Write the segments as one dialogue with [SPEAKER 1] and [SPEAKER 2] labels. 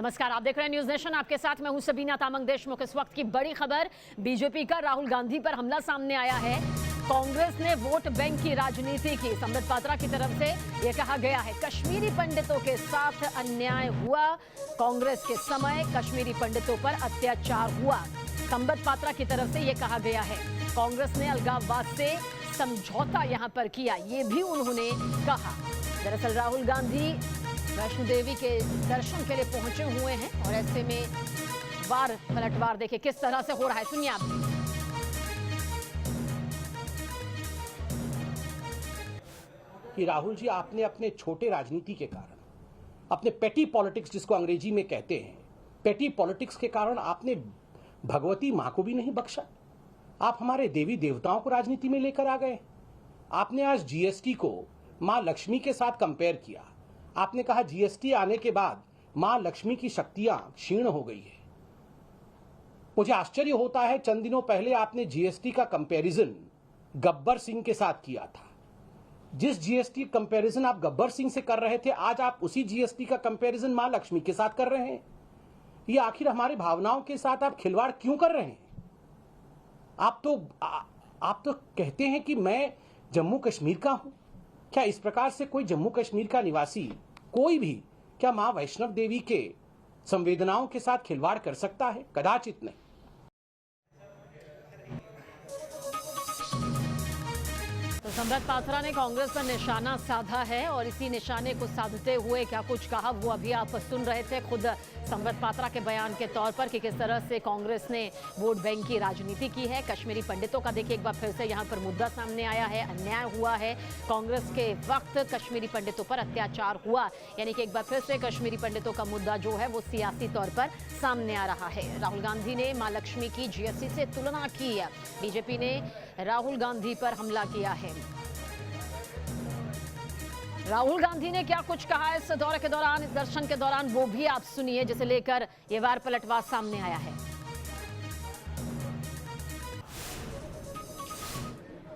[SPEAKER 1] नमस्कार, आप देख रहे हैं न्यूज नेशन। आपके साथ मैं हूं सबीना तामंग देशमुख। इस वक्त की बड़ी खबर, बीजेपी का राहुल गांधी पर हमला सामने आया है। कांग्रेस ने वोट बैंक की राजनीति की। संबित पात्रा की तरफ से यह कहा गया है कश्मीरी पंडितों के साथ अन्याय हुआ, कांग्रेस के समय कश्मीरी पंडितों पर अत्याचार हुआ। संबित पात्रा की तरफ से यह कहा गया है कांग्रेस ने अलगाववाद से समझौता यहां पर किया, ये भी उन्होंने कहा। दरअसल राहुल गांधी वैष्णो देवी के दर्शन के लिए पहुंचे हुए हैं और ऐसे में वार पलटवार देखिए किस तरह से हो रहा है, सुनिए आप।
[SPEAKER 2] कि राहुल जी, आपने अपने छोटे राजनीति के कारण, अपने पेटी पॉलिटिक्स जिसको अंग्रेजी में कहते हैं, पेटी पॉलिटिक्स के कारण आपने भगवती मां को भी नहीं बख्शा। आप हमारे देवी देवताओं को राजनीति में लेकर आ गए। आपने आज जीएसटी को मां लक्ष्मी के साथ कंपेयर किया। आपने कहा जीएसटी आने के बाद मां लक्ष्मी की शक्तियां क्षीण हो गई है। मुझे आश्चर्य होता है, चंद दिनों पहले आपने जीएसटी का कंपैरिजन गब्बर सिंह के साथ किया था। जिस जीएसटी कंपैरिजन आप गब्बर सिंह से कर रहे थे, आज आप उसी जीएसटी का कंपैरिजन मां लक्ष्मी के साथ कर रहे हैं। ये आखिर हमारे भावनाओं के साथ आप खिलवाड़ क्यों कर रहे हैं? आप तो कहते हैं कि मैं जम्मू कश्मीर का हूं। क्या इस प्रकार से कोई जम्मू कश्मीर का निवासी, कोई भी, क्या मां वैष्णव देवी के संवेदनाओं के साथ खिलवाड़ कर सकता है? कदाचित नहीं।
[SPEAKER 1] तो संबित पात्रा ने कांग्रेस पर निशाना साधा है और इसी निशाने को साधते हुए क्या कुछ कहा वो अभी आप सुन रहे थे खुद संबित पात्रा के बयान के तौर पर कि किस तरह से कांग्रेस ने वोट बैंक की राजनीति की है। कश्मीरी पंडितों का देखिए एक बार फिर से यहाँ पर मुद्दा सामने आया है, अन्याय हुआ है। कांग्रेस के वक्त कश्मीरी पंडितों पर अत्याचार हुआ, यानी कि एक बार फिर से कश्मीरी पंडितों का मुद्दा जो है वो सियासी तौर पर सामने आ रहा है। राहुल गांधी ने मां लक्ष्मी की जीएसटी से तुलना की है। बीजेपी ने राहुल गांधी पर हमला किया है। राहुल गांधी ने क्या कुछ कहा इस दौरे के दौरान, इस दर्शन के दौरान, वो भी आप सुनिए, जिसे लेकर ये वार पलटवार सामने आया है।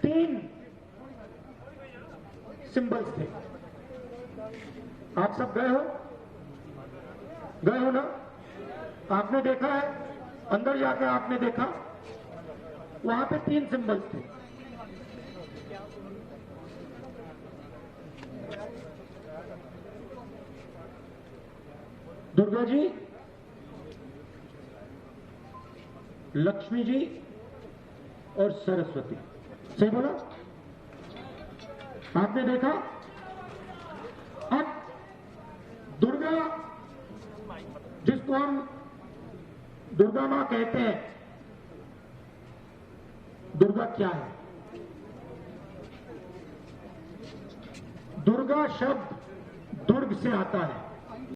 [SPEAKER 3] 3 सिंबल्स थे। आप सब गए हो ना? आपने देखा है, अंदर जाकर आपने देखा, वहां पे 3 सिंबल्स थे। दुर्गा जी, लक्ष्मी जी और सरस्वती। सही बोला? आपने देखा? अब दुर्गा, जिसको हम दुर्गा मां कहते हैं, दुर्गा क्या है? दुर्गा शब्द दुर्ग से आता है।